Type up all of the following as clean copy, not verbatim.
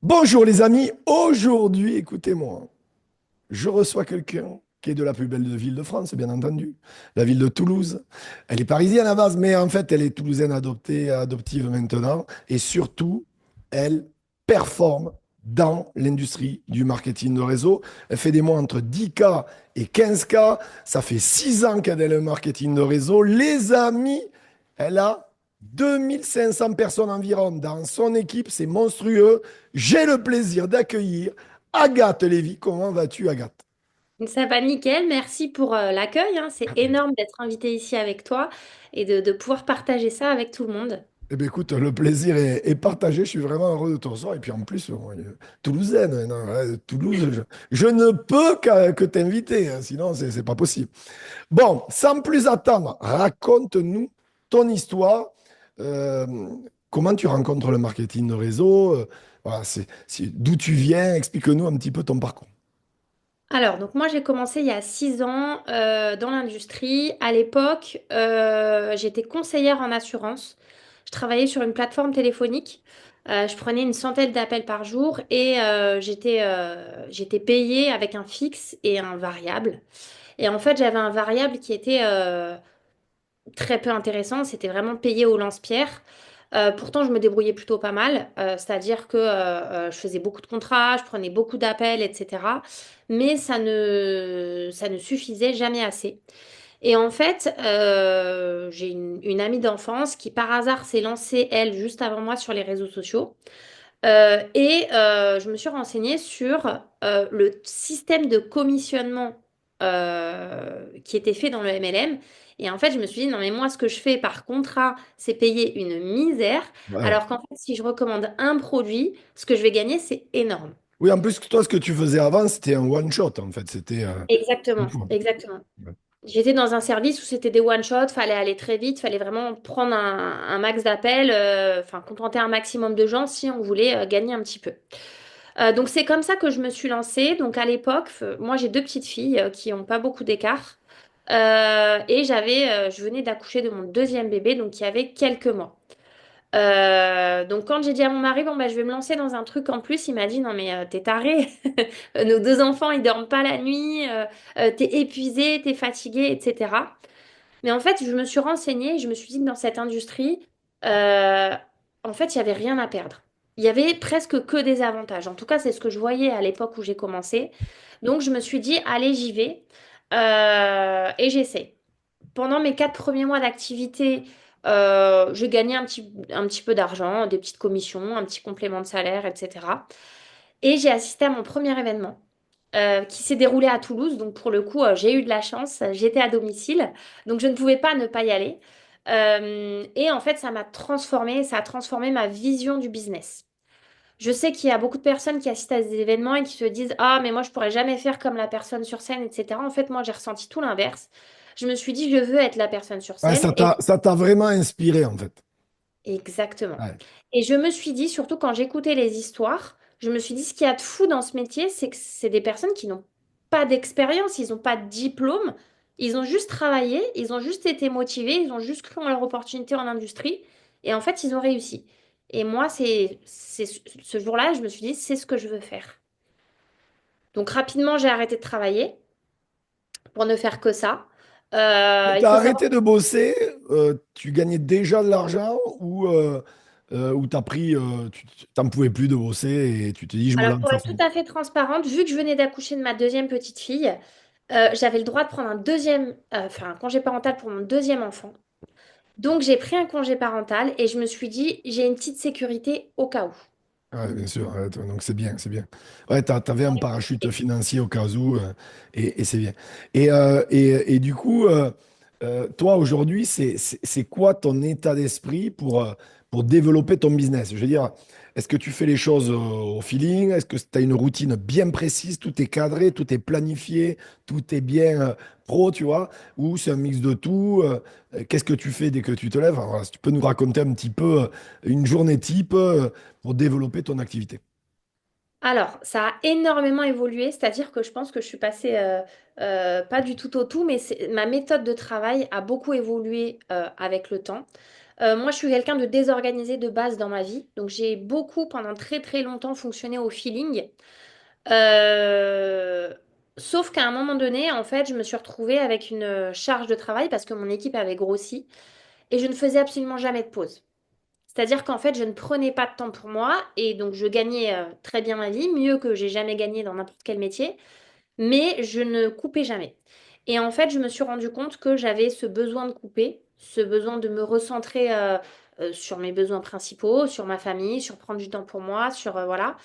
Bonjour les amis, aujourd'hui, écoutez-moi, je reçois quelqu'un qui est de la plus belle ville de France, bien entendu, la ville de Toulouse. Elle est parisienne à base, mais en fait, elle est toulousaine adoptée, adoptive maintenant, et surtout, elle performe dans l'industrie du marketing de réseau. Elle fait des mois entre 10K et 15K. Ça fait 6 ans qu'elle est le marketing de réseau. Les amis, elle a 2500 personnes environ dans son équipe, c'est monstrueux. J'ai le plaisir d'accueillir Agathe Lévy. Comment vas-tu, Agathe? Ça va nickel, merci pour l'accueil, hein. C'est énorme d'être invité ici avec toi et de pouvoir partager ça avec tout le monde. Eh bien, écoute, le plaisir est partagé. Je suis vraiment heureux de te recevoir. Et puis, en plus, bon, toulousaine, non, Toulouse, je ne peux que t'inviter, hein, sinon, c'est pas possible. Bon, sans plus attendre, raconte-nous ton histoire. Euh, Comment tu rencontres le marketing de réseau? Voilà, d'où tu viens? Explique-nous un petit peu ton parcours. Alors, donc moi j'ai commencé il y a 6 ans dans l'industrie. À l'époque, j'étais conseillère en assurance. Je travaillais sur une plateforme téléphonique. Je prenais une centaine d'appels par jour et j'étais payée avec un fixe et un variable. Et en fait, j'avais un variable qui était très peu intéressant. C'était vraiment payé au lance-pierre. Pourtant, je me débrouillais plutôt pas mal, c'est-à-dire que je faisais beaucoup de contrats, je prenais beaucoup d'appels, etc. Mais ça ne suffisait jamais assez. Et en fait, j'ai une amie d'enfance qui, par hasard, s'est lancée, elle, juste avant moi, sur les réseaux sociaux. Je me suis renseignée sur le système de commissionnement qui était fait dans le MLM. Et en fait, je me suis dit, non, mais moi, ce que je fais par contrat, c'est payer une misère. Ouais. Alors qu'en fait, si je recommande un produit, ce que je vais gagner, c'est énorme. Oui, en plus, toi, ce que tu faisais avant, c'était un one-shot, en fait. C'était une Exactement, fois. exactement. Ouais. J'étais dans un service où c'était des one-shots, fallait aller très vite, fallait vraiment prendre un max d'appels, enfin contenter un maximum de gens si on voulait gagner un petit peu. Donc c'est comme ça que je me suis lancée. Donc à l'époque, moi j'ai deux petites filles qui n'ont pas beaucoup d'écart. Je venais d'accoucher de mon deuxième bébé, donc il y avait quelques mois. Donc quand j'ai dit à mon mari, bon bah je vais me lancer dans un truc en plus, il m'a dit non mais t'es taré, nos deux enfants ils dorment pas la nuit, t'es épuisé, t'es fatigué, etc. Mais en fait je me suis renseignée et je me suis dit que dans cette industrie, euh, en fait il y avait rien à perdre. Il y avait presque que des avantages. En tout cas c'est ce que je voyais à l'époque où j'ai commencé. Donc je me suis dit allez j'y vais. Et j'essaie. Pendant mes 4 premiers mois d'activité, je gagnais un petit peu d'argent, des petites commissions, un petit complément de salaire, etc. Et j'ai assisté à mon premier événement qui s'est déroulé à Toulouse. Donc pour le coup, j'ai eu de la chance. J'étais à domicile, donc je ne pouvais pas ne pas y aller. Et en fait, ça m'a transformée, ça a transformé ma vision du business. Je sais qu'il y a beaucoup de personnes qui assistent à des événements et qui se disent, ah, mais moi, je pourrais jamais faire comme la personne sur scène, etc. En fait, moi, j'ai ressenti tout l'inverse. Je me suis dit, je veux être la personne sur Ouais, scène. ça t'a vraiment inspiré, en fait. Exactement. Ouais. Et je me suis dit, surtout quand j'écoutais les histoires, je me suis dit, ce qu'il y a de fou dans ce métier, c'est que c'est des personnes qui n'ont pas d'expérience, ils n'ont pas de diplôme, ils ont juste travaillé, ils ont juste été motivés, ils ont juste cru en leur opportunité en industrie, et en fait, ils ont réussi. Et moi, c'est ce jour-là, je me suis dit, c'est ce que je veux faire. Donc rapidement, j'ai arrêté de travailler pour ne faire que ça. Mais Il t'as faut savoir. arrêté de bosser, tu gagnais déjà de l'argent ou t'as pris, t'en pouvais plus de bosser et tu te dis, je me Alors lance pour à être fond. tout à fait transparente, vu que je venais d'accoucher de ma deuxième petite fille, j'avais le droit de prendre un congé parental pour mon deuxième enfant. Donc j'ai pris un congé parental et je me suis dit, j'ai une petite sécurité au cas où. Ouais, bien sûr, ouais, donc c'est bien, c'est bien. Ouais, t'avais un parachute financier au cas où, et c'est bien. Et du coup, toi, aujourd'hui, c'est quoi ton état d'esprit pour développer ton business? Je veux dire, est-ce que tu fais les choses au feeling? Est-ce que tu as une routine bien précise? Tout est cadré, tout est planifié, tout est bien pro, tu vois? Ou c'est un mix de tout? Qu'est-ce que tu fais dès que tu te lèves? Alors, voilà, si tu peux nous raconter un petit peu une journée type. Pour développer ton activité. Alors, ça a énormément évolué, c'est-à-dire que je pense que je suis passée pas du tout au tout, mais ma méthode de travail a beaucoup évolué avec le temps. Moi, je suis quelqu'un de désorganisé de base dans ma vie. Donc, j'ai beaucoup, pendant très très longtemps, fonctionné au feeling. Euh, Sauf qu'à un moment donné, en fait, je me suis retrouvée avec une charge de travail parce que mon équipe avait grossi et je ne faisais absolument jamais de pause. C'est-à-dire qu'en fait, je ne prenais pas de temps pour moi et donc je gagnais très bien ma vie, mieux que j'ai jamais gagné dans n'importe quel métier, mais je ne coupais jamais. Et en fait, je me suis rendu compte que j'avais ce besoin de couper, ce besoin de me recentrer sur mes besoins principaux, sur ma famille, sur prendre du temps pour moi, sur voilà.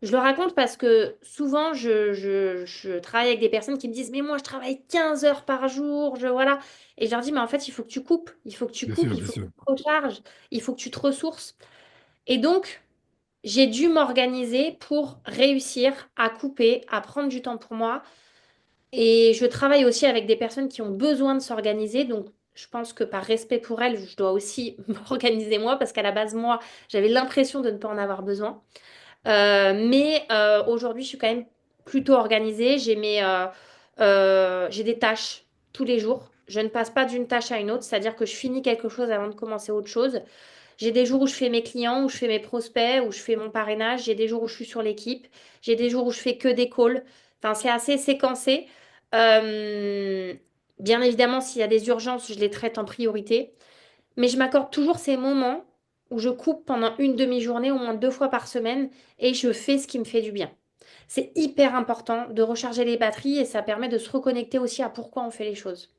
Je le raconte parce que souvent, je travaille avec des personnes qui me disent, mais moi, je travaille 15 heures par jour, voilà. Et je leur dis, mais en fait, il faut que tu coupes, il faut que tu Bien coupes, sûr, il bien faut que sûr. tu te recharges, il faut que tu te ressources. Et donc, j'ai dû m'organiser pour réussir à couper, à prendre du temps pour moi. Et je travaille aussi avec des personnes qui ont besoin de s'organiser. Donc, je pense que par respect pour elles, je dois aussi m'organiser moi, parce qu'à la base, moi, j'avais l'impression de ne pas en avoir besoin. Mais aujourd'hui, je suis quand même plutôt organisée. J'ai des tâches tous les jours. Je ne passe pas d'une tâche à une autre, c'est-à-dire que je finis quelque chose avant de commencer autre chose. J'ai des jours où je fais mes clients, où je fais mes prospects, où je fais mon parrainage. J'ai des jours où je suis sur l'équipe. J'ai des jours où je fais que des calls. Enfin, c'est assez séquencé. Euh, Bien évidemment, s'il y a des urgences, je les traite en priorité. Mais je m'accorde toujours ces moments où je coupe pendant une demi-journée, au moins 2 fois par semaine, et je fais ce qui me fait du bien. C'est hyper important de recharger les batteries et ça permet de se reconnecter aussi à pourquoi on fait les choses.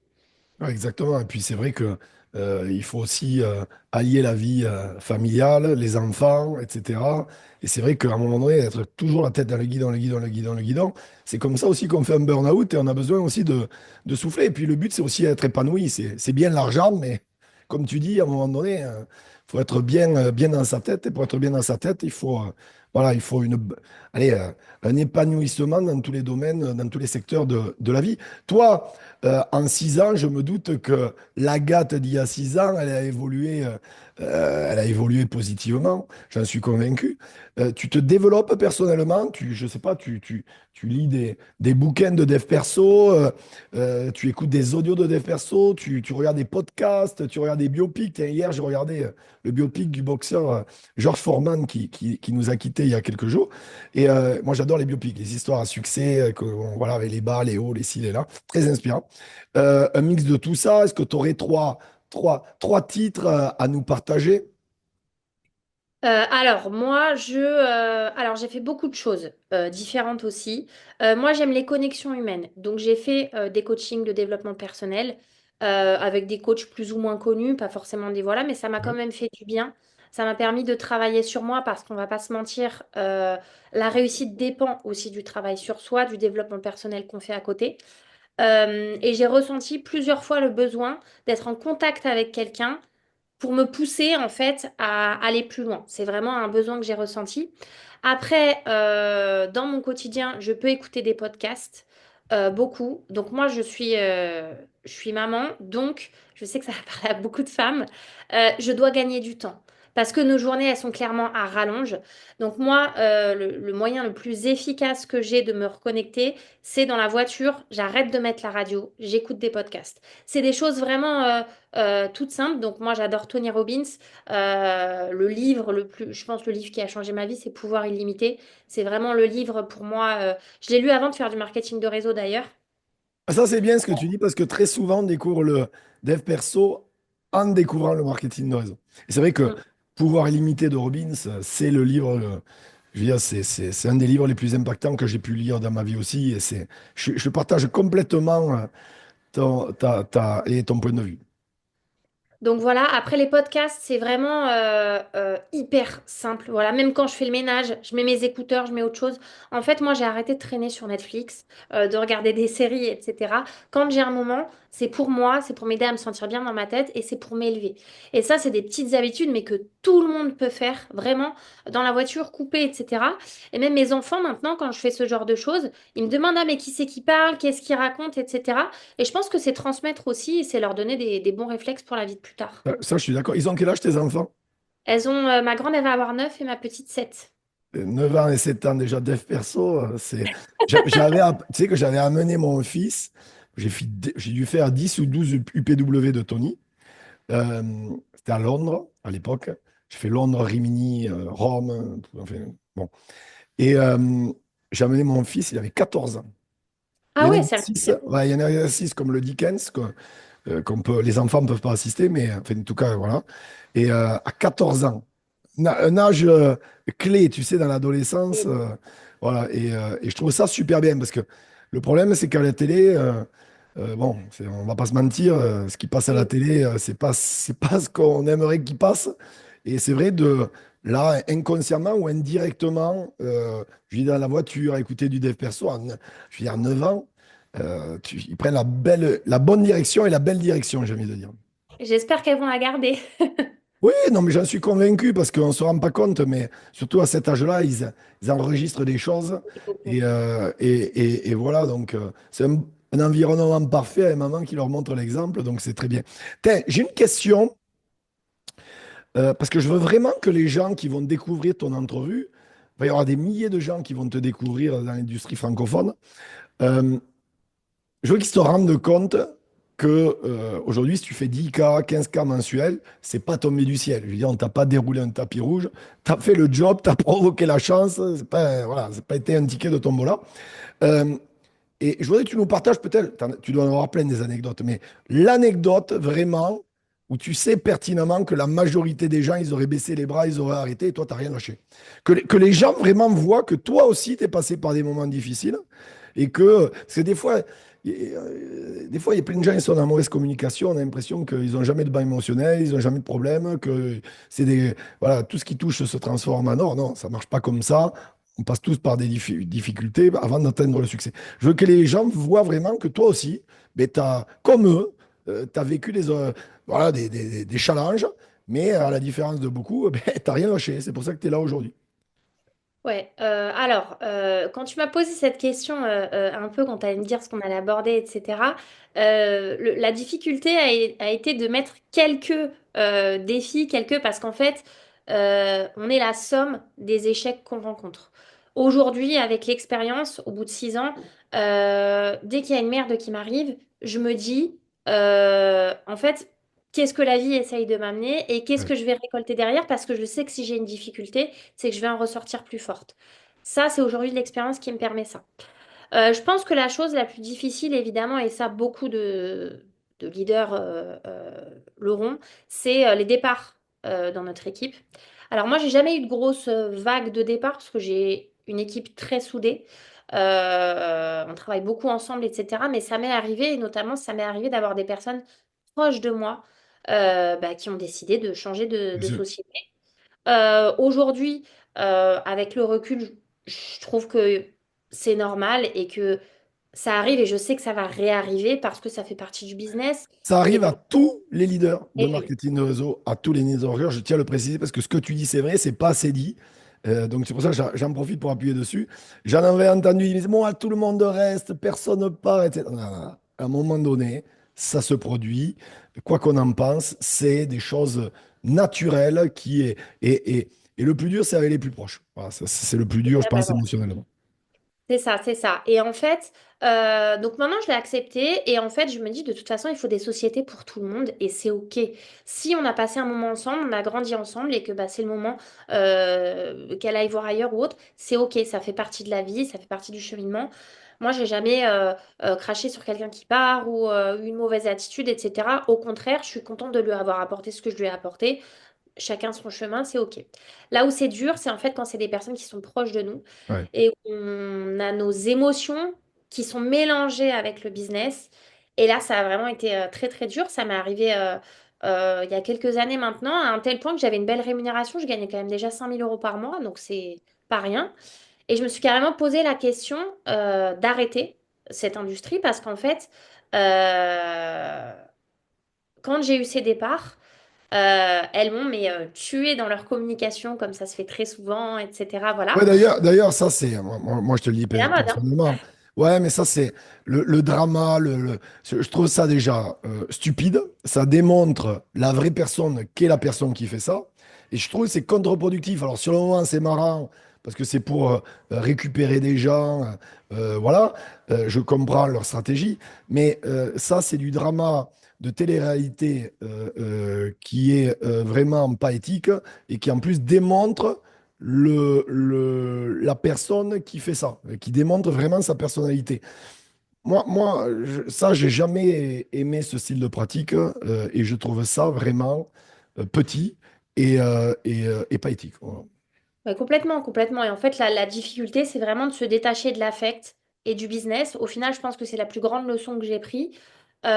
Ouais, exactement. Et puis c'est vrai que il faut aussi allier la vie familiale, les enfants, etc. Et c'est vrai qu'à un moment donné, être toujours la tête dans le guidon, le guidon, le guidon, le guidon, c'est comme ça aussi qu'on fait un burn-out et on a besoin aussi de souffler. Et puis le but, c'est aussi être épanoui. C'est bien l'argent, mais comme tu dis, à un moment donné, il faut être bien, bien dans sa tête. Et pour être bien dans sa tête, voilà, il faut allez, un épanouissement dans tous les domaines, dans tous les secteurs de la vie. Toi, en 6 ans, je me doute que l'Agathe d'il y a 6 ans, elle a évolué positivement, j'en suis convaincu. Tu te développes personnellement, je sais pas, tu lis des bouquins de dev perso, tu écoutes des audios de dev perso, tu regardes des podcasts, tu regardes des biopics. Tiens, hier, j'ai regardé le biopic du boxeur Georges Foreman qui nous a quittés il y a quelques jours. Et moi, j'adore les biopics, les histoires à succès, voilà, avec les bas, les hauts, les ci, les là. Très inspirant. Un mix de tout ça, est-ce que tu aurais trois titres à nous partager? Alors moi alors j'ai fait beaucoup de choses différentes aussi. Moi j'aime les connexions humaines, donc j'ai fait des coachings de développement personnel avec des coachs plus ou moins connus, pas forcément des voilà, mais ça m'a quand Ouais. même fait du bien. Ça m'a permis de travailler sur moi parce qu'on va pas se mentir, la réussite dépend aussi du travail sur soi, du développement personnel qu'on fait à côté. Et j'ai ressenti plusieurs fois le besoin d'être en contact avec quelqu'un pour me pousser en fait à aller plus loin. C'est vraiment un besoin que j'ai ressenti. Après, dans mon quotidien, je peux écouter des podcasts, beaucoup. Donc moi, je suis maman, donc je sais que ça va parler à beaucoup de femmes. Je dois gagner du temps. Parce que nos journées, elles sont clairement à rallonge. Donc moi, le moyen le plus efficace que j'ai de me reconnecter, c'est dans la voiture. J'arrête de mettre la radio, j'écoute des podcasts. C'est des choses vraiment toutes simples. Donc moi, j'adore Tony Robbins. Le livre je pense, le livre qui a changé ma vie, c'est Pouvoir illimité. C'est vraiment le livre pour moi. Je l'ai lu avant de faire du marketing de réseau d'ailleurs. Ça, c'est bien ce que tu dis parce que très souvent, on découvre le dev perso en découvrant le marketing de réseau. Et c'est vrai que Mm. Pouvoir illimité de Robbins, c'est le livre, je veux dire, c'est un des livres les plus impactants que j'ai pu lire dans ma vie aussi. Et je partage complètement et ton point de vue. Donc voilà, après les podcasts, c'est vraiment hyper simple. Voilà, même quand je fais le ménage, je mets mes écouteurs, je mets autre chose. En fait, moi, j'ai arrêté de traîner sur Netflix, de regarder des séries, etc. Quand j'ai un moment, c'est pour moi, c'est pour m'aider à me sentir bien dans ma tête et c'est pour m'élever. Et ça, c'est des petites habitudes, mais que tout le monde peut faire, vraiment, dans la voiture, couper, etc. Et même mes enfants, maintenant, quand je fais ce genre de choses, ils me demandent, ah, mais qui c'est qui parle, qu'est-ce qu'il raconte, etc. Et je pense que c'est transmettre aussi et c'est leur donner des bons réflexes pour la vie de plus tard. Ça, je suis d'accord. Ils ont quel âge tes enfants? Ma grande, elle va avoir 9 et ma petite 7. 9 ans et 7 ans déjà dev perso, tu sais que j'avais amené mon fils, j'ai dû faire 10 ou 12 UPW de Tony. Euh, C'était à Londres, à l'époque. J'ai fait Londres, Rimini, Rome, enfin, bon. Et j'ai amené mon fils, il avait 14 ans. Il Ah y en ouais, avait c'est un 6, exercice. ouais, il y en avait 6 comme le Dickens, les enfants ne peuvent pas assister, mais enfin, en tout cas, voilà. Et à 14 ans, un âge clé, tu sais, dans l'adolescence, voilà. Et je trouve ça super bien parce que le problème, c'est qu'à la télé, bon, on va pas se mentir, ce qui passe à la Mm. télé, c'est pas ce qu'on aimerait qu'il passe. Et c'est vrai de là, inconsciemment ou indirectement, je vis dans la voiture, à écouter du dev perso, je veux dire, 9 ans, ils prennent la bonne direction et la belle direction, j'ai envie de dire. J'espère qu'elles vont la garder. Oui, non, mais j'en suis convaincu parce qu'on ne se rend pas compte, mais surtout à cet âge-là, ils enregistrent des choses et voilà, donc c'est un environnement parfait à un moment qui leur montre l'exemple, donc c'est très bien. Tiens, j'ai une question, parce que je veux vraiment que les gens qui vont découvrir ton entrevue, il va y avoir des milliers de gens qui vont te découvrir dans l'industrie francophone. Euh, Je veux qu'ils se rendent compte que aujourd'hui, si tu fais 10K, 15K mensuels, c'est pas tombé du ciel. Je veux dire, on t'a pas déroulé un tapis rouge, tu as fait le job, tu as provoqué la chance, voilà, c'est pas été un ticket de tombola. Euh, et je voudrais que tu nous partages peut-être, tu dois en avoir plein des anecdotes, mais l'anecdote vraiment où tu sais pertinemment que la majorité des gens, ils auraient baissé les bras, ils auraient arrêté et toi, tu n'as rien lâché. Que les gens vraiment voient que toi aussi, tu es passé par des moments difficiles et que, parce que des fois, il y a plein de gens qui sont en mauvaise communication, on a l'impression qu'ils n'ont jamais de bain émotionnel, ils n'ont jamais de problème, que voilà, tout ce qui touche se transforme en or. Non, ça marche pas comme ça. On passe tous par des difficultés avant d'atteindre le succès. Je veux que les gens voient vraiment que toi aussi, ben, comme eux, tu as vécu voilà, des challenges, mais à la différence de beaucoup, ben, tu n'as rien lâché. C'est pour ça que tu es là aujourd'hui. Ouais, alors, quand tu m'as posé cette question, un peu quand tu allais me dire ce qu'on allait aborder, etc., la difficulté a été de mettre quelques défis, parce qu'en fait, on est la somme des échecs qu'on rencontre. Aujourd'hui, avec l'expérience, au bout de 6 ans, dès qu'il y a une merde qui m'arrive, je me dis, en fait, qu'est-ce que la vie essaye de m'amener et qu'est-ce Ouais. que je vais récolter derrière, parce que je sais que si j'ai une difficulté, c'est que je vais en ressortir plus forte. Ça, c'est aujourd'hui l'expérience qui me permet ça. Je pense que la chose la plus difficile, évidemment, et ça, beaucoup de leaders l'auront, c'est les départs dans notre équipe. Alors moi, j'ai jamais eu de grosse vague de départ parce que j'ai une équipe très soudée. On travaille beaucoup ensemble, etc. Mais ça m'est arrivé, et notamment, ça m'est arrivé d'avoir des personnes proches de moi qui ont décidé de changer de Je- société. Aujourd'hui, avec le recul, je trouve que c'est normal et que ça arrive et je sais que ça va réarriver parce que ça fait partie du business. Ça Et arrive à que... tous les leaders de et oui. marketing de réseau, à tous les leaders. Je tiens à le préciser parce que ce que tu dis, c'est vrai, c'est pas assez dit. Donc c'est pour ça que j'en profite pour appuyer dessus. J'en avais entendu, ils disaient, bon, tout le monde reste, personne ne part, etc. Non, non, non. À un moment donné, ça se produit. Quoi qu'on en pense, c'est des choses naturelles et le plus dur, c'est avec les plus proches. Voilà, c'est le plus dur, je Ah bah pense, voilà. émotionnellement. C'est ça, c'est ça. Et en fait, donc maintenant je l'ai accepté et en fait je me dis de toute façon il faut des sociétés pour tout le monde et c'est OK. Si on a passé un moment ensemble, on a grandi ensemble et que bah, c'est le moment qu'elle aille voir ailleurs ou autre, c'est OK, ça fait partie de la vie, ça fait partie du cheminement. Moi j'ai jamais craché sur quelqu'un qui part ou eu une mauvaise attitude, etc. Au contraire, je suis contente de lui avoir apporté ce que je lui ai apporté. Chacun son chemin, c'est OK. Là où c'est dur, c'est en fait quand c'est des personnes qui sont proches de nous Ouais. et on a nos émotions qui sont mélangées avec le business. Et là, ça a vraiment été très très dur. Ça m'est arrivé il y a quelques années maintenant, à un tel point que j'avais une belle rémunération. Je gagnais quand même déjà 5 000 € par mois, donc c'est pas rien. Et je me suis carrément posé la question d'arrêter cette industrie parce qu'en fait, euh, quand j'ai eu ces départs, elles m'ont tué dans leur communication, comme ça se fait très souvent, etc. Voilà. Ouais, d'ailleurs, ça, moi, je te le dis C'est la mode, hein. personnellement. Ouais, mais ça, c'est le drama. Je trouve ça déjà stupide. Ça démontre la vraie personne qu'est la personne qui fait ça. Et je trouve que c'est contre-productif. Alors, sur le moment, c'est marrant parce que c'est pour récupérer des gens, voilà, je comprends leur stratégie, mais ça, c'est du drama de télé-réalité qui est vraiment pas éthique et qui en plus démontre la personne qui fait ça, qui démontre vraiment sa personnalité. Ça, j'ai jamais aimé ce style de pratique et je trouve ça vraiment petit et pas éthique. Voilà. Ouais, complètement, complètement. Et en fait, la difficulté, c'est vraiment de se détacher de l'affect et du business. Au final, je pense que c'est la plus grande leçon que j'ai prise. Ça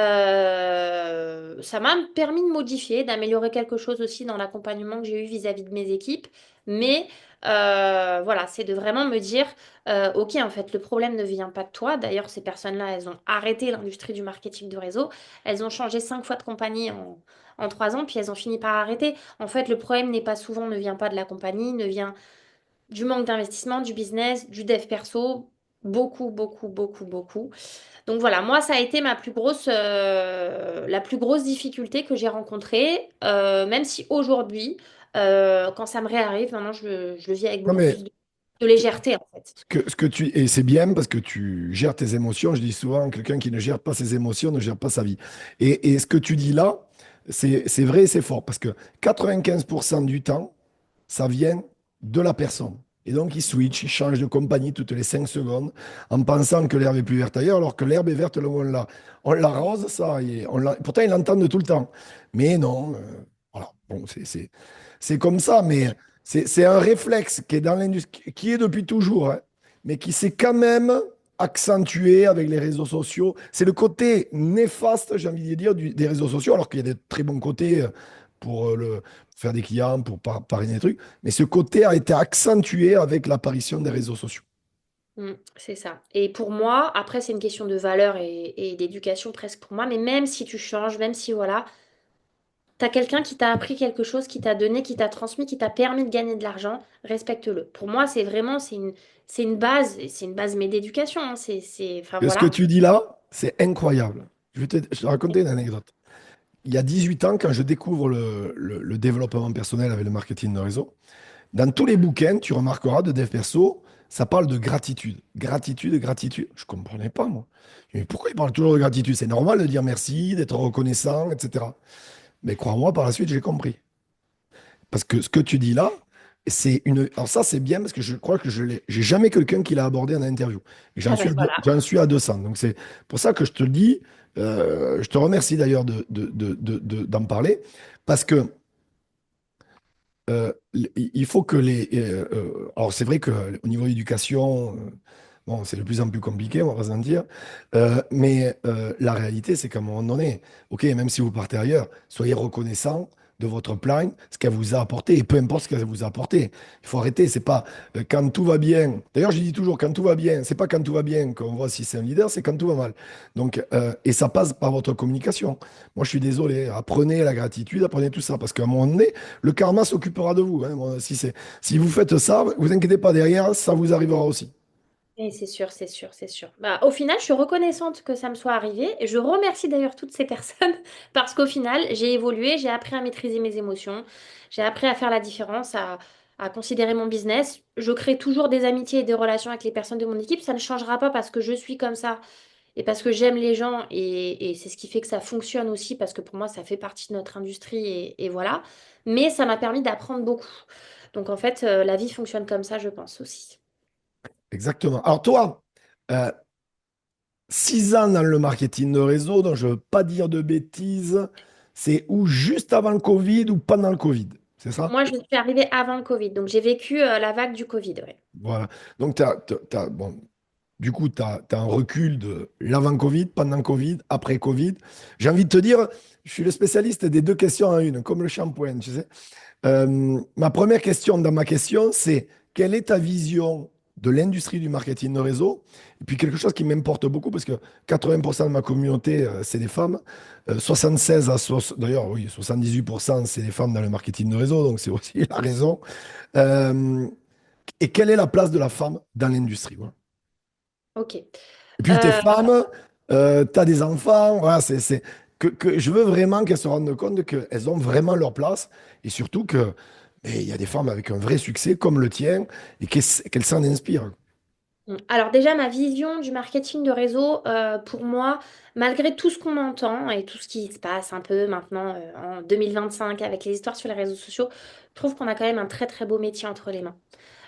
m'a permis de modifier, d'améliorer quelque chose aussi dans l'accompagnement que j'ai eu vis-à-vis de mes équipes. Mais voilà, c'est de vraiment me dire, OK, en fait, le problème ne vient pas de toi. D'ailleurs, ces personnes-là, elles ont arrêté l'industrie du marketing de réseau. Elles ont changé 5 fois de compagnie en 3 ans, puis elles ont fini par arrêter. En fait, le problème n'est pas souvent, ne vient pas de la compagnie, ne vient du manque d'investissement, du business, du dev perso, beaucoup, beaucoup, beaucoup, beaucoup. Donc voilà, moi, ça a été la plus grosse difficulté que j'ai rencontrée, même si aujourd'hui, quand ça me réarrive, maintenant, je le vis avec Non, beaucoup mais plus de légèreté, en fait. et c'est bien parce que tu gères tes émotions. Je dis souvent, quelqu'un qui ne gère pas ses émotions ne gère pas sa vie. Et ce que tu dis là, c'est vrai et c'est fort parce que 95% du temps, ça vient de la personne. Et donc, il switch, il change de compagnie toutes les 5 secondes en pensant que l'herbe est plus verte ailleurs, alors que l'herbe est verte là où on l'arrose, ça, pourtant, ils l'entendent tout le temps. Mais non, voilà. Bon, c'est comme ça, mais c'est un réflexe qui est dans l'industrie, qui est depuis toujours, hein, mais qui s'est quand même accentué avec les réseaux sociaux. C'est le côté néfaste, j'ai envie de dire, des réseaux sociaux, alors qu'il y a des très bons côtés pour faire des clients, pour parrainer des trucs. Mais ce côté a été accentué avec l'apparition des réseaux sociaux. C'est ça. Et pour moi, après, c'est une question de valeur et d'éducation presque pour moi, mais même si tu changes, même si voilà, t'as quelqu'un qui t'a appris quelque chose, qui t'a donné, qui t'a transmis, qui t'a permis de gagner de l'argent, respecte-le. Pour moi, c'est vraiment, c'est une base, et c'est une base, mais d'éducation, hein. Enfin Et ce que voilà. tu dis là, c'est incroyable. Je vais te raconter une anecdote. Il y a 18 ans, quand je découvre le développement personnel avec le marketing de réseau, dans tous les bouquins, tu remarqueras de dev perso, ça parle de gratitude. Gratitude, gratitude. Je ne comprenais pas, moi. Mais pourquoi ils parlent toujours de gratitude? C'est normal de dire merci, d'être reconnaissant, etc. Mais crois-moi, par la suite, j'ai compris. Parce que ce que tu dis là, c'est une. Alors ça, c'est bien parce que je crois que j'ai jamais quelqu'un qui l'a abordé en interview. Et Ah ben voilà. j'en suis à 200. Donc c'est pour ça que je te le dis. Je te remercie d'ailleurs d'en parler parce que il faut que alors c'est vrai qu'au niveau éducation, bon, c'est de plus en plus compliqué, on va pas se mentir. Mais la réalité, c'est qu'à un moment donné, ok, même si vous partez ailleurs, soyez reconnaissant de votre plan, ce qu'elle vous a apporté, et peu importe ce qu'elle vous a apporté. Il faut arrêter, c'est pas quand tout va bien. D'ailleurs, je dis toujours, quand tout va bien, c'est pas quand tout va bien qu'on voit si c'est un leader, c'est quand tout va mal. Donc, et ça passe par votre communication. Moi, je suis désolé, apprenez la gratitude, apprenez tout ça, parce qu'à un moment donné, le karma s'occupera de vous, hein. Bon, si vous faites ça, vous inquiétez pas, derrière, ça vous arrivera aussi. Et c'est sûr, c'est sûr, c'est sûr. Bah, au final, je suis reconnaissante que ça me soit arrivé et je remercie d'ailleurs toutes ces personnes parce qu'au final, j'ai évolué, j'ai appris à maîtriser mes émotions, j'ai appris à faire la différence, à considérer mon business. Je crée toujours des amitiés et des relations avec les personnes de mon équipe. Ça ne changera pas parce que je suis comme ça et parce que j'aime les gens et c'est ce qui fait que ça fonctionne aussi parce que pour moi, ça fait partie de notre industrie et voilà. Mais ça m'a permis d'apprendre beaucoup. Donc en fait, la vie fonctionne comme ça, je pense aussi. Exactement. Alors toi, euh, 6 ans dans le marketing de réseau, donc je ne veux pas dire de bêtises, c'est ou juste avant le Covid ou pendant le Covid, c'est ça? Moi, je suis arrivée avant le Covid, donc j'ai vécu la vague du Covid, ouais. Voilà. Donc, bon, du coup, tu as un recul de l'avant-Covid, pendant Covid, après Covid. J'ai envie de te dire, je suis le spécialiste des deux questions en une, comme le shampoing, tu sais. Ma première question dans ma question, c'est quelle est ta vision de l'industrie du marketing de réseau? Et puis quelque chose qui m'importe beaucoup, parce que 80% de ma communauté, c'est des femmes. 76 d'ailleurs, oui, 78%, c'est des femmes dans le marketing de réseau, donc c'est aussi la raison. Euh, et quelle est la place de la femme dans l'industrie? Voilà. Ok. Et puis, t'es Euh, femme, t'as des enfants, voilà, que je veux vraiment qu'elles se rendent compte qu'elles ont vraiment leur place et surtout que Et il y a des femmes avec un vrai succès comme le tien et qu'elles s'en inspirent. Alors déjà, ma vision du marketing de réseau, pour moi, malgré tout ce qu'on entend et tout ce qui se passe un peu maintenant en 2025 avec les histoires sur les réseaux sociaux, je trouve qu'on a quand même un très très beau métier entre les mains.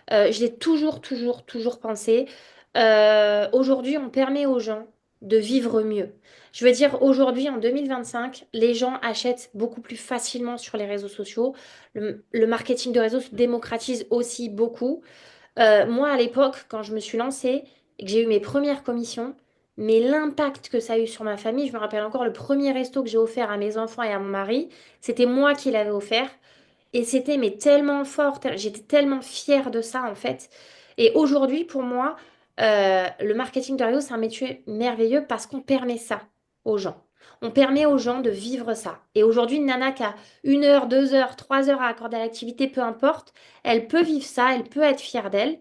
Je l'ai toujours, toujours, toujours pensé. Aujourd'hui, on permet aux gens de vivre mieux. Je veux dire, aujourd'hui, en 2025, les gens achètent beaucoup plus facilement sur les réseaux sociaux. Le marketing de réseau se démocratise aussi beaucoup. Moi, à l'époque, quand je me suis lancée et que j'ai eu mes premières commissions, mais l'impact que ça a eu sur ma famille, je me rappelle encore le premier resto que j'ai offert à mes enfants et à mon mari, c'était moi qui l'avais offert. Et c'était mais tellement fort, j'étais tellement fière de ça en fait. Et aujourd'hui, pour moi, le marketing de réseau, c'est un métier merveilleux parce qu'on permet ça aux gens. On permet aux gens de vivre ça. Et aujourd'hui, une nana qui a 1 heure, 2 heures, 3 heures à accorder à l'activité, peu importe, elle peut vivre ça, elle peut être fière d'elle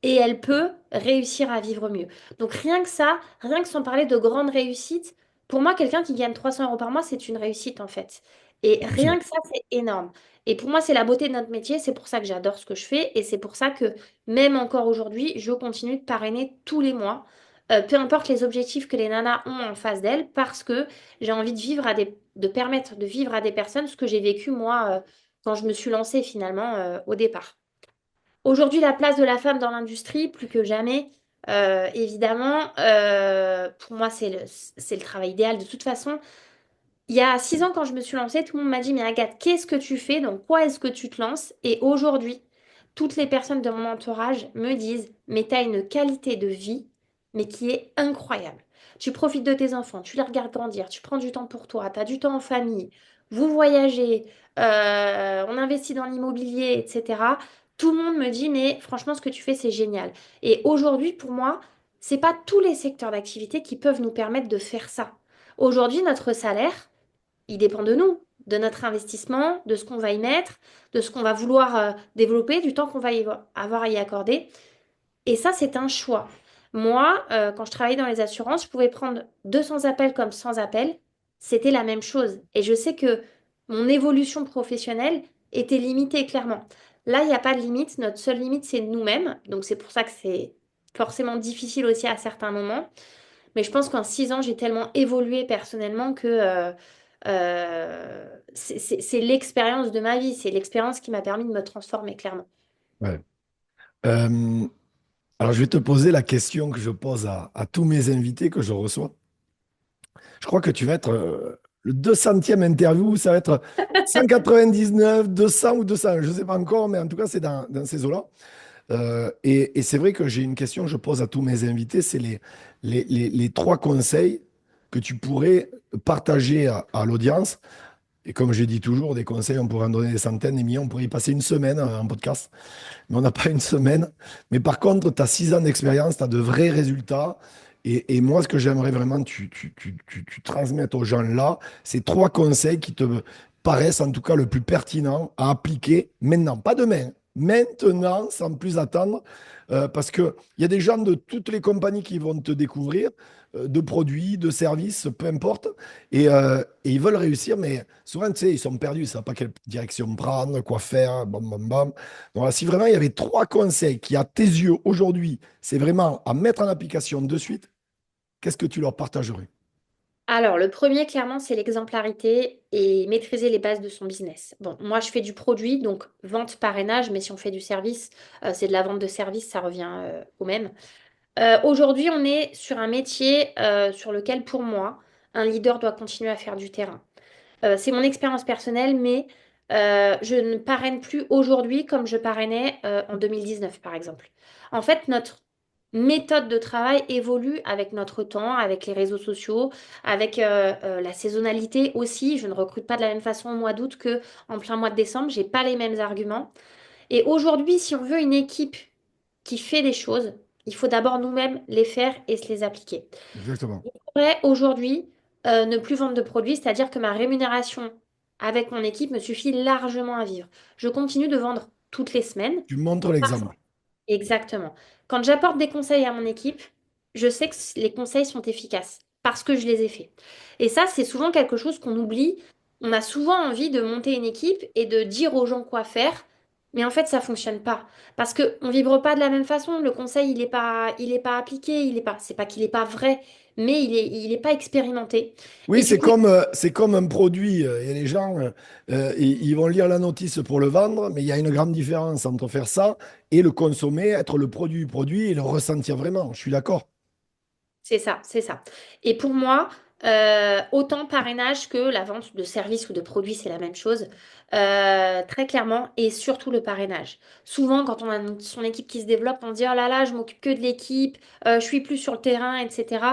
et elle peut réussir à vivre mieux. Donc rien que ça, rien que sans parler de grande réussite, pour moi, quelqu'un qui gagne 300 euros par mois, c'est une réussite en fait. Et rien Absolument. que ça, c'est énorme. Et pour moi, c'est la beauté de notre métier, c'est pour ça que j'adore ce que je fais et c'est pour ça que même encore aujourd'hui, je continue de parrainer tous les mois, peu importe les objectifs que les nanas ont en face d'elles, parce que j'ai envie de permettre de vivre à des personnes ce que j'ai vécu moi quand je me suis lancée finalement au départ. Aujourd'hui, la place de la femme dans l'industrie, plus que jamais, évidemment, pour moi, c'est le travail idéal. De toute façon, il y a 6 ans, quand je me suis lancée, tout le monde m'a dit, mais Agathe, qu'est-ce que tu fais? Dans quoi est-ce que tu te lances? Et aujourd'hui, toutes les personnes de mon entourage me disent, mais tu as une qualité de vie, mais qui est incroyable. Tu profites de tes enfants, tu les regardes grandir, tu prends du temps pour toi, tu as du temps en famille, vous voyagez, on investit dans l'immobilier, etc. Tout le monde me dit, mais franchement, ce que tu fais, c'est génial. Et aujourd'hui, pour moi, c'est pas tous les secteurs d'activité qui peuvent nous permettre de faire ça. Aujourd'hui, notre salaire, il dépend de nous, de notre investissement, de ce qu'on va y mettre, de ce qu'on va vouloir développer, du temps qu'on va avoir à y accorder. Et ça, c'est un choix. Moi, quand je travaillais dans les assurances, je pouvais prendre 200 appels comme 100 appels. C'était la même chose. Et je sais que mon évolution professionnelle était limitée, clairement. Là, il n'y a pas de limite. Notre seule limite, c'est nous-mêmes. Donc, c'est pour ça que c'est forcément difficile aussi à certains moments. Mais je pense qu'en 6 ans, j'ai tellement évolué personnellement que c'est l'expérience de ma vie. C'est l'expérience qui m'a permis de me transformer, clairement. Ouais. Euh, alors, je vais te poser la question que je pose à tous mes invités que je reçois. Je crois que tu vas être le 200e interview, ça va être 199, 200 ou 200, je ne sais pas encore, mais en tout cas, c'est dans ces eaux-là. Et c'est vrai que j'ai une question que je pose à tous mes invités, c'est les trois conseils que tu pourrais partager à l'audience. Et comme je dis toujours, des conseils, on pourrait en donner des centaines, des millions, on pourrait y passer une semaine en podcast, mais on n'a pas une semaine. Mais par contre, tu as 6 ans d'expérience, tu as de vrais résultats. Et moi, ce que j'aimerais vraiment que tu transmettes aux gens là, c'est trois conseils qui te paraissent en tout cas le plus pertinent à appliquer maintenant, pas demain, maintenant, sans plus attendre, parce qu'il y a des gens de toutes les compagnies qui vont te découvrir, de produits, de services, peu importe, et ils veulent réussir, mais souvent, tu sais, ils sont perdus, ils ne savent pas quelle direction prendre, quoi faire, bam, bam, bam. Donc, si vraiment il y avait trois conseils qui, à tes yeux, aujourd'hui, c'est vraiment à mettre en application de suite, qu'est-ce que tu leur partagerais? Alors, le premier, clairement, c'est l'exemplarité et maîtriser les bases de son business. Bon, moi, je fais du produit, donc vente, parrainage, mais si on fait du service, c'est de la vente de service, ça revient au même. Aujourd'hui, on est sur un métier sur lequel, pour moi, un leader doit continuer à faire du terrain. C'est mon expérience personnelle, mais je ne parraine plus aujourd'hui comme je parrainais en 2019, par exemple. En fait, notre méthode de travail évolue avec notre temps, avec les réseaux sociaux, avec la saisonnalité aussi. Je ne recrute pas de la même façon au mois d'août que en plein mois de décembre. J'ai pas les mêmes arguments. Et aujourd'hui, si on veut une équipe qui fait des choses, il faut d'abord nous-mêmes les faire et se les appliquer. Exactement. Pourrais aujourd'hui ne plus vendre de produits, c'est-à-dire que ma rémunération avec mon équipe me suffit largement à vivre. Je continue de vendre toutes les semaines. Tu montres l'exemple. Exactement. Quand j'apporte des conseils à mon équipe, je sais que les conseils sont efficaces parce que je les ai faits. Et ça, c'est souvent quelque chose qu'on oublie. On a souvent envie de monter une équipe et de dire aux gens quoi faire, Mais en fait, ça fonctionne pas. Parce qu'on ne vibre pas de la même façon. Le conseil, il est pas appliqué. C'est pas qu'il n'est pas vrai, mais il est pas expérimenté. Oui, Et du coup, c'est comme un produit. Et les gens, ils vont lire la notice pour le vendre, mais il y a une grande différence entre faire ça et le consommer, être le produit du produit et le ressentir vraiment. Je suis d'accord. c'est ça, c'est ça. Et pour moi, autant parrainage que la vente de services ou de produits, c'est la même chose. Très clairement, et surtout le parrainage. Souvent, quand on a son équipe qui se développe, on dit, oh là là, je m'occupe que de l'équipe, je suis plus sur le terrain, etc.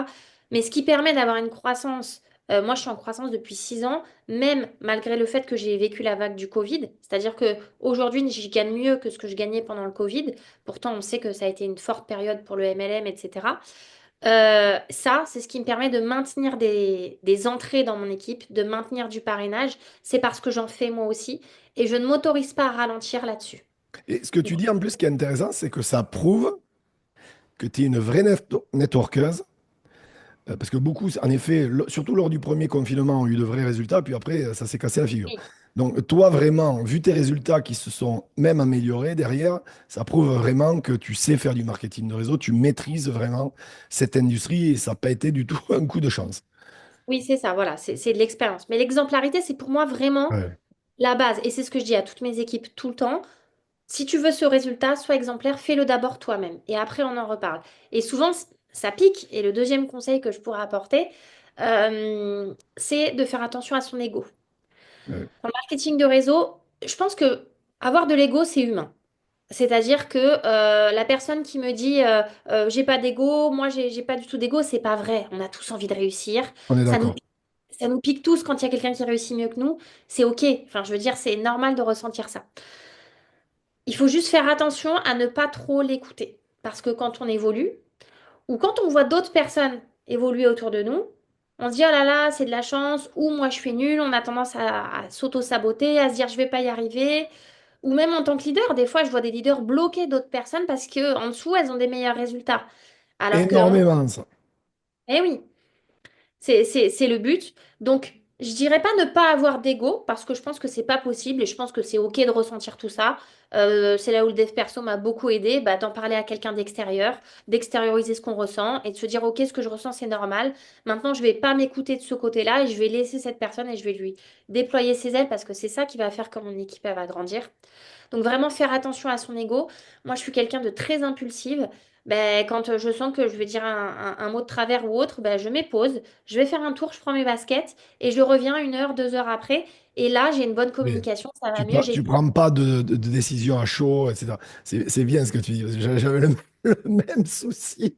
Mais ce qui permet d'avoir une croissance, moi je suis en croissance depuis 6 ans, même malgré le fait que j'ai vécu la vague du Covid. C'est-à-dire que aujourd'hui, je gagne mieux que ce que je gagnais pendant le Covid. Pourtant, on sait que ça a été une forte période pour le MLM, etc. Ça, c'est ce qui me permet de maintenir des entrées dans mon équipe, de maintenir du parrainage. C'est parce que j'en fais moi aussi et je ne m'autorise pas à ralentir là-dessus. Et ce que tu dis en plus, ce qui est intéressant, c'est que ça prouve que tu es une vraie networkeuse. Parce que beaucoup, en effet, surtout lors du premier confinement, ont eu de vrais résultats, puis après, ça s'est cassé la figure. Oui, Donc, toi, vraiment, vu tes résultats qui se sont même améliorés derrière, ça prouve vraiment que tu sais faire du marketing de réseau, tu maîtrises vraiment cette industrie et ça n'a pas été du tout un coup de chance. oui, c'est ça, voilà, c'est de l'expérience. Mais l'exemplarité, c'est pour moi vraiment Ouais, la base. Et c'est ce que je dis à toutes mes équipes tout le temps. Si tu veux ce résultat, sois exemplaire, fais-le d'abord toi-même. Et après, on en reparle. Et souvent, ça pique. Et le deuxième conseil que je pourrais apporter, c'est de faire attention à son ego. ouais, Dans le marketing de réseau, je pense que avoir de l'ego, c'est humain. C'est-à-dire que la personne qui me dit j'ai pas d'ego, moi j'ai pas du tout d'ego, c'est pas vrai. On a tous envie de réussir. on est Ça nous, d'accord. ça nous pique tous quand il y a quelqu'un qui réussit mieux que nous. C'est OK. Enfin, je veux dire, c'est normal de ressentir ça. Il faut juste faire attention à ne pas trop l'écouter. Parce que quand on évolue, ou quand on voit d'autres personnes évoluer autour de nous, on se dit, oh là là, c'est de la chance, ou moi je suis nulle, on a tendance à s'auto-saboter, à se dire, je vais pas y arriver. Ou même en tant que leader, des fois, je vois des leaders bloquer d'autres personnes parce que en dessous, elles ont des meilleurs résultats. Alors que, Énormément, ça. eh oui, c'est le but. Donc, je dirais pas ne pas avoir d'ego parce que je pense que c'est pas possible et je pense que c'est OK de ressentir tout ça. C'est là où le dev perso m'a beaucoup aidé, bah, d'en parler à quelqu'un d'extérieur, d'extérioriser ce qu'on ressent et de se dire OK, ce que je ressens, c'est normal. Maintenant, je vais pas m'écouter de ce côté-là et je vais laisser cette personne et je vais lui déployer ses ailes parce que c'est ça qui va faire que mon équipe elle va grandir. Donc vraiment faire attention à son ego. Moi, je suis quelqu'un de très impulsive. Ben, quand je sens que je vais dire un mot de travers ou autre, ben, je mets pause, je vais faire un tour, je prends mes baskets et je reviens 1 heure, 2 heures après. Et là, j'ai une bonne Oui. communication, ça va mieux. Tu prends pas de décision à chaud, etc. C'est bien ce que tu dis. Parce que j'avais le même souci.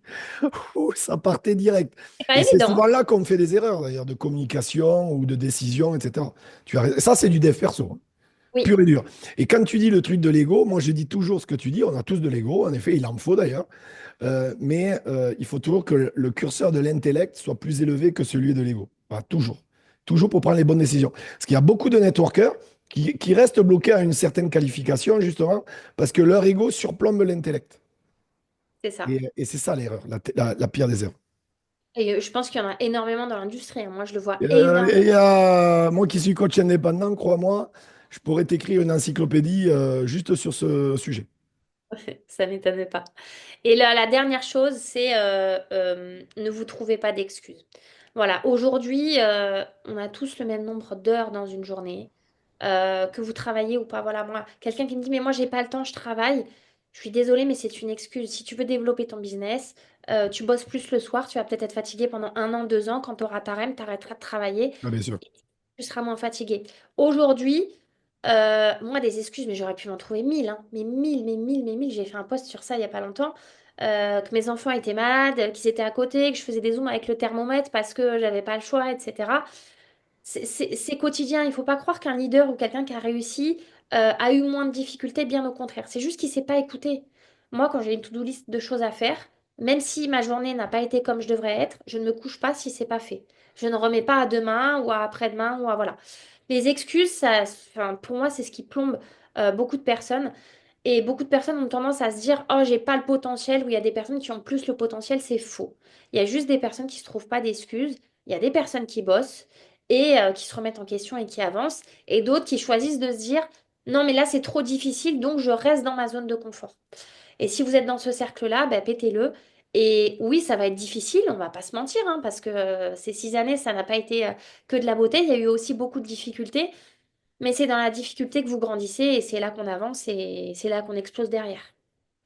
Ouh, ça partait direct. C'est pas Et c'est évident, souvent hein. là qu'on fait des erreurs, d'ailleurs, de communication ou de décision, etc. Tu as raison. Ça, c'est du dev perso, hein, Oui, pur et dur. Et quand tu dis le truc de l'ego, moi, je dis toujours ce que tu dis. On a tous de l'ego. En effet, il en faut d'ailleurs. Mais il faut toujours que le curseur de l'intellect soit plus élevé que celui de l'ego. Voilà, toujours. Toujours pour prendre les bonnes décisions. Parce qu'il y a beaucoup de networkers qui restent bloqués à une certaine qualification, justement, parce que leur ego surplombe l'intellect. c'est ça. Et c'est ça l'erreur, la pire des erreurs. Et je pense qu'il y en a énormément dans l'industrie, hein. Moi, je le vois Et énormément. moi qui suis coach indépendant, crois-moi, je pourrais t'écrire une encyclopédie juste sur ce sujet. Ça m'étonne pas. Et la dernière chose, c'est ne vous trouvez pas d'excuses. Voilà, aujourd'hui, on a tous le même nombre d'heures dans une journée, que vous travaillez ou pas. Voilà, moi, quelqu'un qui me dit, mais moi, j'ai pas le temps, je travaille. Je suis désolée, mais c'est une excuse. Si tu veux développer ton business, tu bosses plus le soir, tu vas peut-être être fatigué pendant 1 an, 2 ans. Quand tu auras ta REM, tu arrêteras de travailler Ah, bien sûr. tu seras moins fatigué. Aujourd'hui, moi, des excuses, mais j'aurais pu m'en trouver 1000, hein. Mais 1000, mais 1000, mais 1000. J'ai fait un post sur ça il n'y a pas longtemps. Que mes enfants étaient malades, qu'ils étaient à côté, que je faisais des zooms avec le thermomètre parce que j'avais pas le choix, etc. C'est quotidien. Il faut pas croire qu'un leader ou quelqu'un qui a réussi a eu moins de difficultés, bien au contraire. C'est juste qu'il s'est pas écouté. Moi, quand j'ai une to-do list de choses à faire, même si ma journée n'a pas été comme je devrais être, je ne me couche pas si c'est pas fait. Je ne remets pas à demain ou à après-demain ou à voilà. Les excuses, ça, enfin, pour moi, c'est ce qui plombe beaucoup de personnes. Et beaucoup de personnes ont tendance à se dire, oh, j'ai pas le potentiel, ou il y a des personnes qui ont plus le potentiel, c'est faux. Il y a juste des personnes qui se trouvent pas d'excuses, il y a des personnes qui bossent et qui se remettent en question et qui avancent, et d'autres qui choisissent de se dire, Non, mais là, c'est trop difficile, donc je reste dans ma zone de confort. Et si vous êtes dans ce cercle-là, bah, pétez-le. Et oui, ça va être difficile, on va pas se mentir, hein, parce que ces 6 années, ça n'a pas été que de la beauté. Il y a eu aussi beaucoup de difficultés, mais c'est dans la difficulté que vous grandissez et c'est là qu'on avance et c'est là qu'on explose derrière.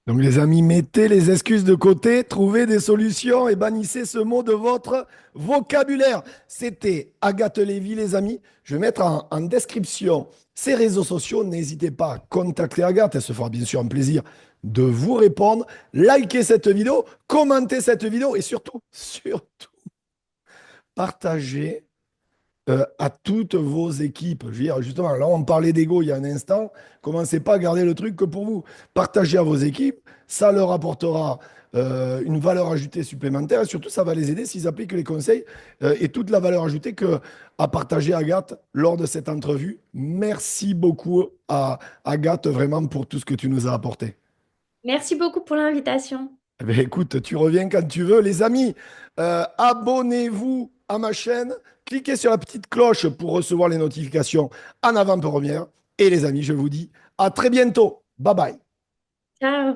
Donc, les amis, mettez les excuses de côté, trouvez des solutions et bannissez ce mot de votre vocabulaire. C'était Agathe Lévy, les amis. Je vais mettre en description ses réseaux sociaux. N'hésitez pas à contacter Agathe. Elle se fera bien sûr un plaisir de vous répondre. Likez cette vidéo, commentez cette vidéo et surtout, surtout, partagez à toutes vos équipes. Je veux dire, justement, là, on parlait d'ego il y a un instant. Commencez pas à garder le truc que pour vous. Partagez à vos équipes. Ça leur apportera une valeur ajoutée supplémentaire. Et surtout, ça va les aider s'ils appliquent les conseils et toute la valeur ajoutée que a partagé Agathe lors de cette entrevue. Merci beaucoup à Agathe, vraiment, pour tout ce que tu nous as apporté. Merci beaucoup pour l'invitation. Eh ben, écoute, tu reviens quand tu veux. Les amis, abonnez-vous à ma chaîne. Cliquez sur la petite cloche pour recevoir les notifications en avant-première. Et les amis, je vous dis à très bientôt. Bye bye. Ciao.